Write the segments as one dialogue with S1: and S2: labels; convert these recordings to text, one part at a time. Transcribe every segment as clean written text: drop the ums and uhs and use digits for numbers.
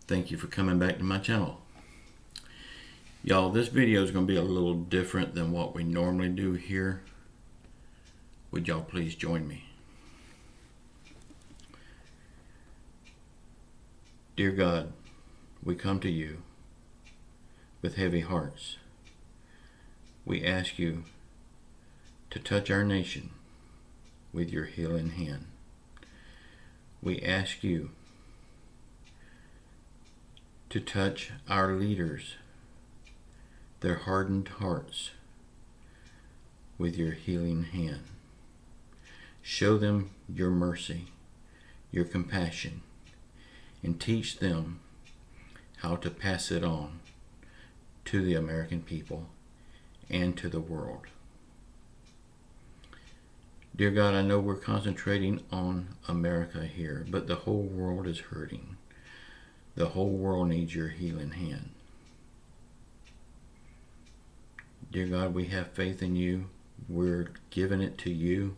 S1: Thank you for coming back to my channel. Y'all, this video is going to be a little different than what we normally do here. Would y'all please join me? Dear God, we come to you with heavy hearts. We ask you to touch our nation with your healing hand. We ask you to touch our leaders, their hardened hearts, with your healing hand. Show them your mercy, your compassion, and teach them how to pass it on to the American people and to the world. Dear God, I know we're concentrating on America here, but the whole world is hurting. The whole world needs your healing hand. Dear God, we have faith in you. We're giving it to you.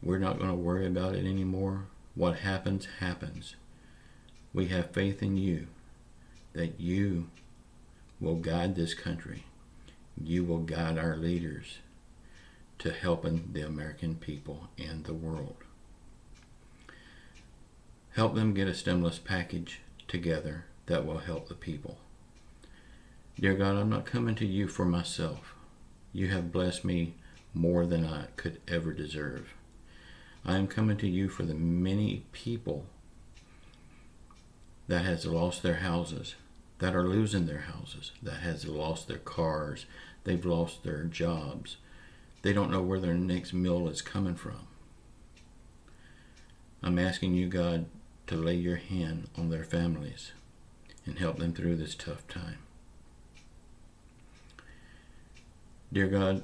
S1: We're not going to worry about it anymore. What happens, happens. We have faith in you that you will guide this country. You will guide our leaders to helping the American people and the world. Help them get a stimulus package together that will help the people. Dear God, I'm not coming to you for myself. You have blessed me more than I could ever deserve. I am coming to you for the many people that has lost their houses, that are losing their houses, that has lost their cars, they've lost their jobs. They don't know where their next meal is coming from. I'm asking you, God, to lay your hand on their families and help them through this tough time. Dear God,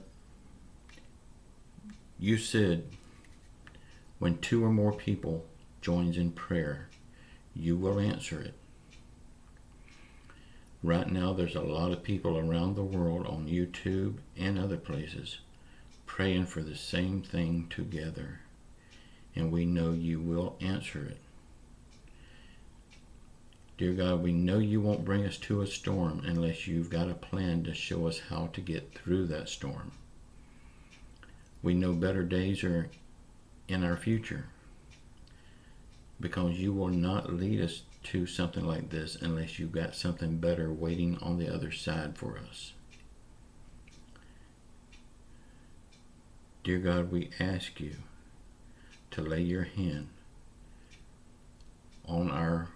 S1: you said when 2 or more people joins in prayer, you will answer it. Right now, there's a lot of people around the world on YouTube and other places praying for the same thing together, and we know you will answer it. Dear God, we know you won't bring us to a storm unless you've got a plan to show us how to get through that storm. We know better days are in our future, because you will not lead us to something like this unless you've got something better waiting on the other side for us. Dear God, we ask you to lay your hand on our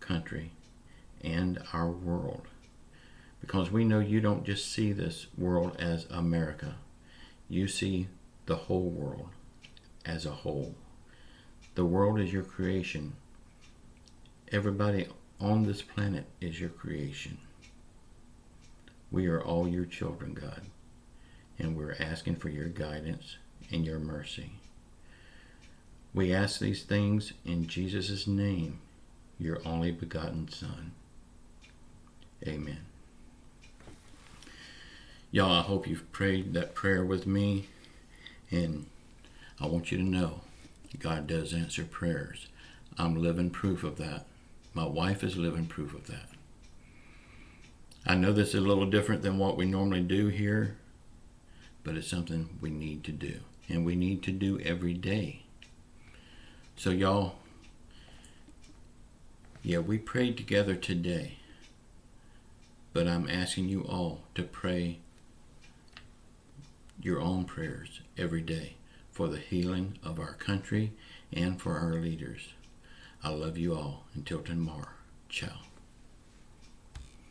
S1: country and our world, because we know you don't just see this world as America. You see the whole world as a whole. The world is your creation. Everybody on this planet is your creation. We are all your children, God, and we're asking for your guidance and your mercy. We ask these things in Jesus' name, your only begotten Son. Amen. Y'all, I hope you've prayed that prayer with me, and I want you to know God does answer prayers. I'm living proof of that. My wife is living proof of that. I know this is a little different than what we normally do here, but it's something we need to do, and we need to do every day. So y'all, yeah, we prayed together today, but I'm asking you all to pray your own prayers every day for the healing of our country and for our leaders. I love you all. Until tomorrow. Ciao.